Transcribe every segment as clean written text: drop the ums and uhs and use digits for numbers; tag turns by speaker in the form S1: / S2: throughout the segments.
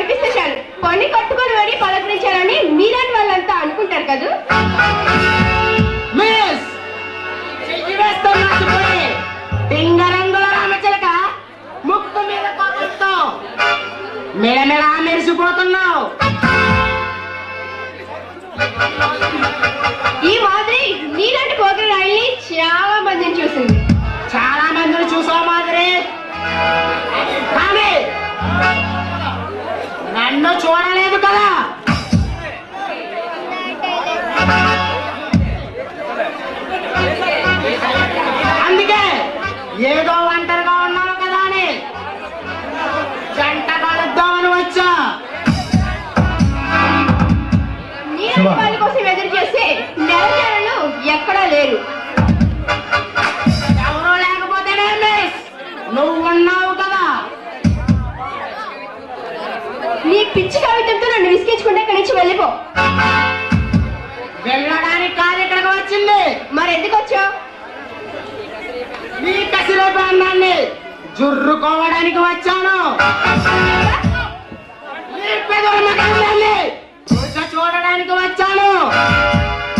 S1: కనిపిస్తే చాలు పని కట్టుకొని వెళ్ళి పలకరించాలని మీలాంటి వాళ్ళంతా అనుకుంటారు కదా.
S2: పింగరంగుల రామచిలక ముక్కు మీద కొత్తతో మెడమెడ మెరిసిపోతున్నావు.
S1: ఈ మాదిరి నీలాంటి పోకరాయిల్ని చాలా మందిని చూసింది.
S2: చాలా మందిని చూసావు మాదిరి, కానీ నన్ను చూడలేదు కదా. అందుకే ఏదో ఒంటరిగా ఉన్నావు కదా అని జంట కలుద్దామని వచ్చా.
S1: నీలాంటి వాళ్ళ కోసం ఎదురు చేస్తే నెలజాలను ఎక్కడా లేరు.
S2: ఎవరూ లేకపోతేనే మిస్, నువ్వు ఉన్నావు కదా.
S1: నీ పిచ్చి కాగితంతో నన్ను విసిగించుకుంటే ఇక్కడి నుంచి వెళ్ళిపో.
S2: వెళ్ళడానికి కాదు ఇక్కడికి వచ్చింది.
S1: మరి ఎందుకు వచ్చావు?
S2: నీ కసిలో బాండాన్ని జుర్రుకోవడానికి వచ్చాను. నీ పెదవుల మగాన్ని చూడడానికి వచ్చాను.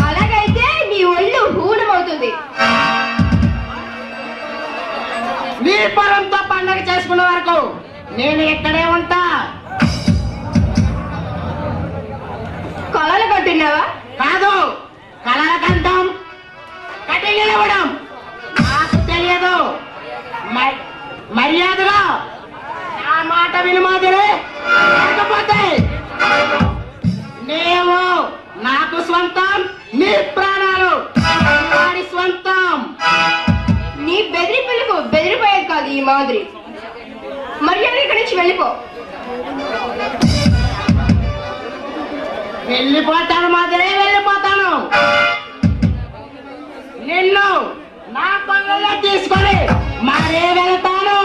S1: అలాగైతే నీ ఒళ్ళు హూనమవుతుంది.
S2: నీ పొలంతో పండగ చేసుకునే వరకు నేను ఇక్కడే ఉంటా.
S1: కొలలు కట్టున్నావా?
S2: కాదు, కలల కంఠం కట్టి నిలవడం నాకు తెలియదు. మర్యాదగా నా మాట విను మాదిరి, లేకపోతే నీవు నాకు స్వంతం, నీ ప్రాణాలు వాడి స్వంతం.
S1: నీ బెదిరింపులకు బెదిరిపోయేది కాదు ఈ మాదిరి. మర్యాద ఇక్కడి నుంచి వెళ్ళిపో.
S2: వెళ్ళిపోతాను మాదిరి, వెళ్ళిపోతాను. నిన్ను నా పనుల్లో తీసుకొని మరే వెళ్తాను.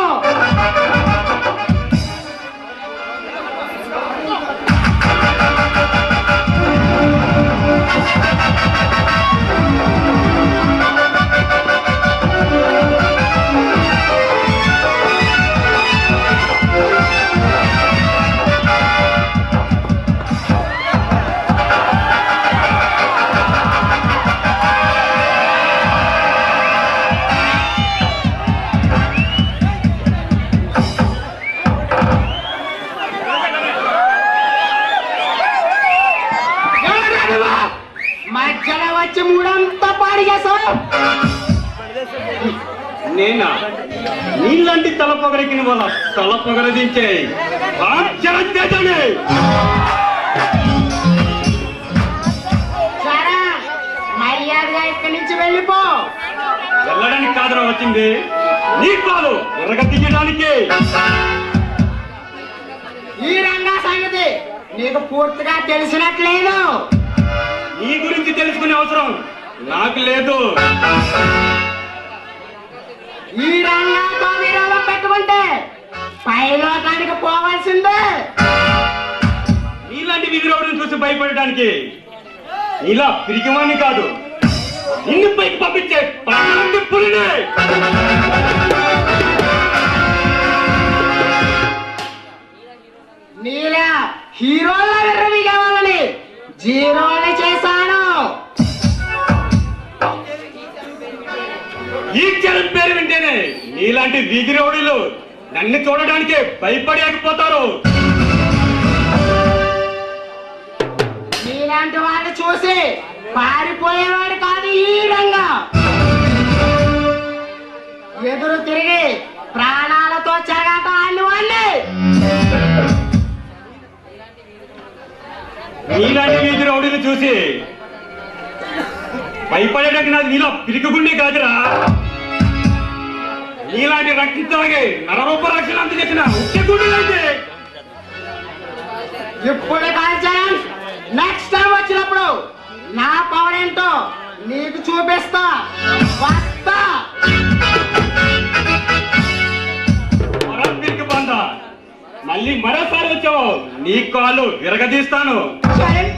S2: మధ్యలో వచ్చి మూడంతా పాడు చేసావు.
S3: నేనా? నీలాంటి తల పొగరికిన వాళ్ళ తల పొగరదించే
S2: సరే, మర్యాదగా ఇక్కడి నుంచి వెళ్ళిపో.
S3: వెళ్ళడానికి కాదురా వచ్చింది, నీ కాదు ఎరగతీయడానికి.
S2: ఈ రంగా సంగతి నీకు పూర్తిగా తెలిసినట్లేదు.
S3: నీ గురించి తెలుసుకునే అవసరం నాకు లేదు.
S2: ఈ రంగాతో విరోధం పెట్టుకుంటే పైలోకానికి పోవాల్సిందే.
S3: నీలాంటి విధిరోడును చూసి భయపడటానికి ఇలా పిరికివాణ్ణి కాదు, నిన్ను పైకి పంపించే పలాంటి పులిని.
S2: నీలా హీరోల విర్రవీగేవాళ్ళని జీరోని చేశాను.
S3: ఈ చరణ్ పేరు వింటేనే నీలాంటి వీధి రౌడీలు నన్ను చూడడానికే భయపడలేకపోతారు.
S2: నీలాంటి వాడిని చూసి పారిపోయేవాడు కాదు ఈ రంగా. ఎదురు తిరిగి ప్రాణాలతో చెరగాట ఆడిన వాళ్ళే.
S3: నీలాంటి వీధి రౌడీలు చూసి భయపడేటానికి నాది నీలో పిరికిగుండే కాదురా. నీలాంటి రక్షించలాగే నరరూప రక్షణ అంత చేసిన ఉచ్చగుండేలైతే.
S2: ఇప్పుడు కాల్చాను. నెక్స్ట్ టైం వచ్చినప్పుడు నా పవర్ ఏంటో నీకు చూపిస్తా. వస్తా.
S3: పిరికి బంద, మళ్ళీ మరోసారి వచ్చావు నీ కాళ్ళు విరగదీస్తాను.
S1: చరణ్,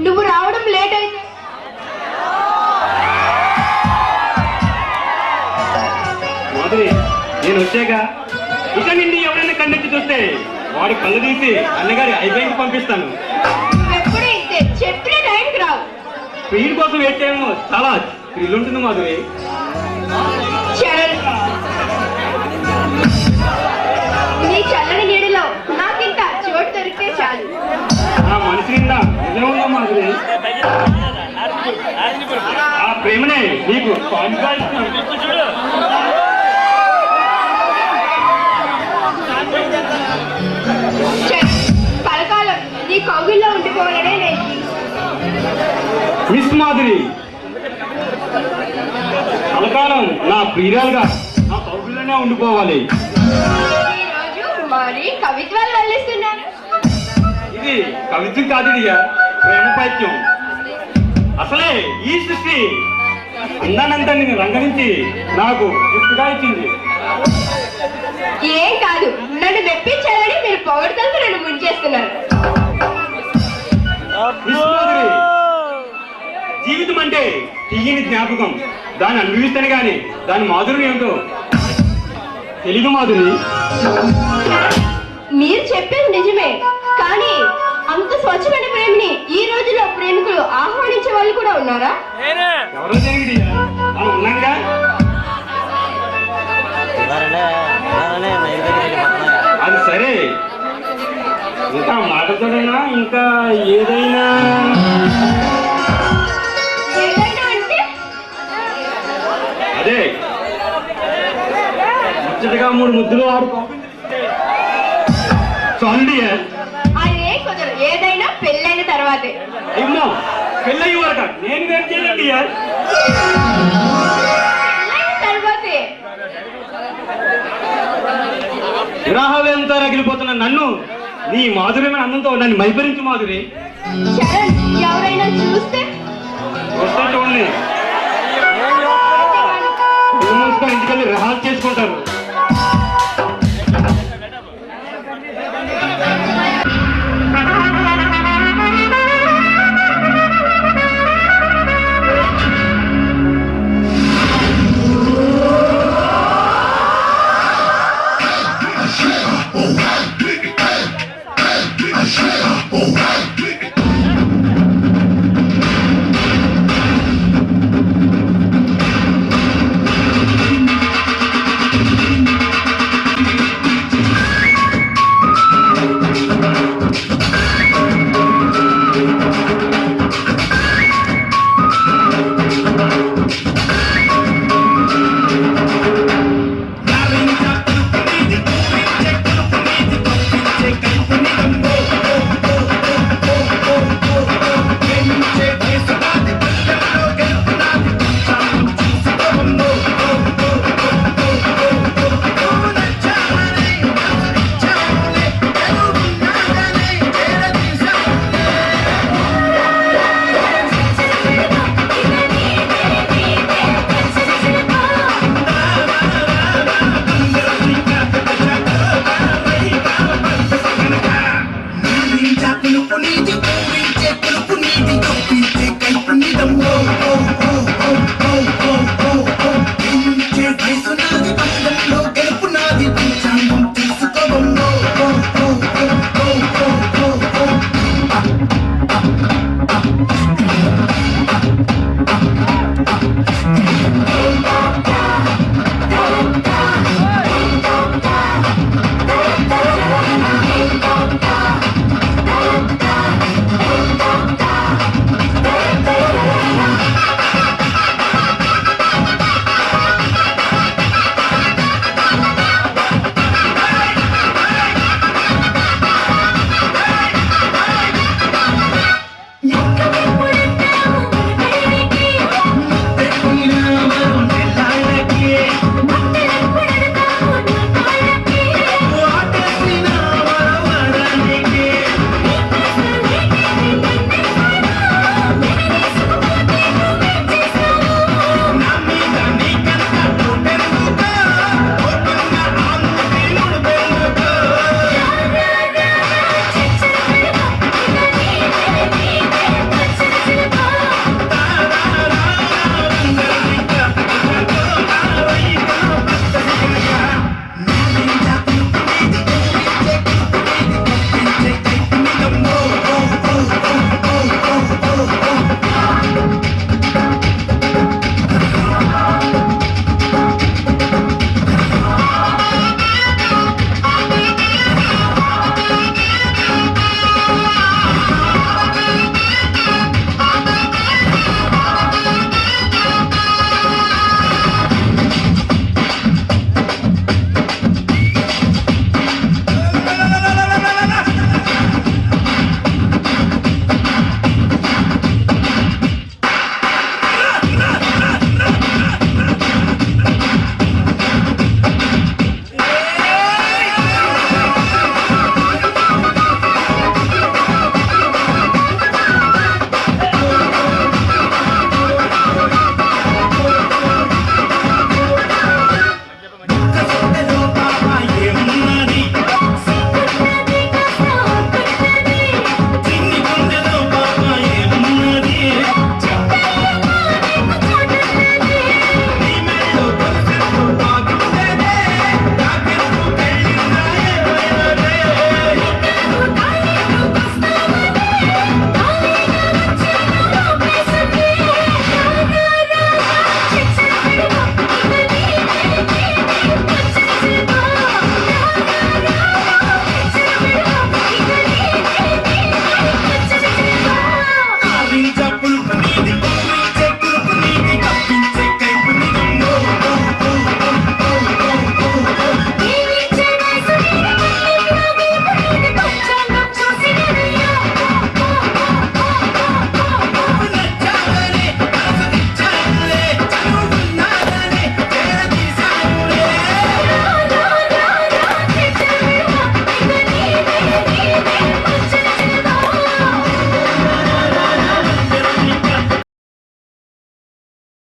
S1: నువ్వు రావడం లేట్ అయితే
S3: మాధురి, నేను వచ్చాక ఇక నిన్ను ఎవరైనా కన్నెత్తి చూస్తే వాడి కళ్ళు తీసి అన్నగారి ఐబ్యాంక్ పంపిస్తాను.
S1: నువ్వెప్పుడు ఇంతే, చెప్పిన టైంకి రావు.
S3: వీడి కోసం వెయిట్ చేయము చాలా థ్రిల్ ఉంటుంది మాధురి.
S1: చరణ్, నీ చల్లని నీడలో నాకింత చోటు దొరికితే చాలు.
S3: నా మనసు నిండా ఇదే ఉందా మాధురి. ఆ ప్రేమనే నీకు కానుకగా ఇస్తున్నాను.
S1: చరణ్, కలకాలం నీ కౌగిల్లో ఉండిపోవాలనే నేను.
S3: మిస్ మాధురి, కలకాలం నా ప్రియురాలుగా నా కౌగుల్లోనే ఉండిపోవాలి.
S1: ఈరోజు మరి కవిత్వాలు వల్లిస్తున్నారు.
S3: ఇది కవిత్వం కాదు, ఇదిగా ప్రేమ పైత్యం. అసలే ఈ సృష్టి అందానంతా నేను రంగరించి నాకు గిఫ్ట్గా ఇచ్చింది.
S1: ఏం కాదు, నన్ను మెప్పించాలని మీరు పొగడతలతో నన్ను ముంచేస్తున్నారు.
S3: మిస్ మాధురి, జీవితం అంటే తీయని జ్ఞాపకం. దాన్ని అనుభవిస్తాను కానీ దాని మాధుర్యం ఏమిటో తెలుగు మాధురి.
S1: మీరు చెప్పేది నిజమే, కానీ అంత స్వచ్ఛమైన ప్రేమని ఈ రోజుల్లో ప్రేమికులు ఆహ్వానించే వాళ్ళు కూడా ఉన్నారా?
S3: ఎవరో తెలియదు, మనం ఉన్నాగా. అది సరే, ఇంకా మాటతోడైనా ఇంకా ఏదైనా
S1: ఏదైనా అంటే
S3: అదే ముచ్చటగా 3 ముద్దులు ఆడు చాలు.
S1: అదే కుదరదు, ఏదైనా పెళ్ళైన తర్వాతే.
S3: ఏమో పెళ్ళయ్యి వరక నేను వెయిట్ చేయండి.
S1: పెళ్ళైన తర్వాతే.
S3: విరాహవేంతో రగిలిపోతున్న నన్ను నీ మాధుర్యమైన అందంతో నన్ను మైపరించు మాధురి.
S1: శరణ్, ఎవరైనా చూస్తే
S3: వస్తే చూడండి, ఇంటికెళ్ళి రిహార్స్ చేసుకుంటారు.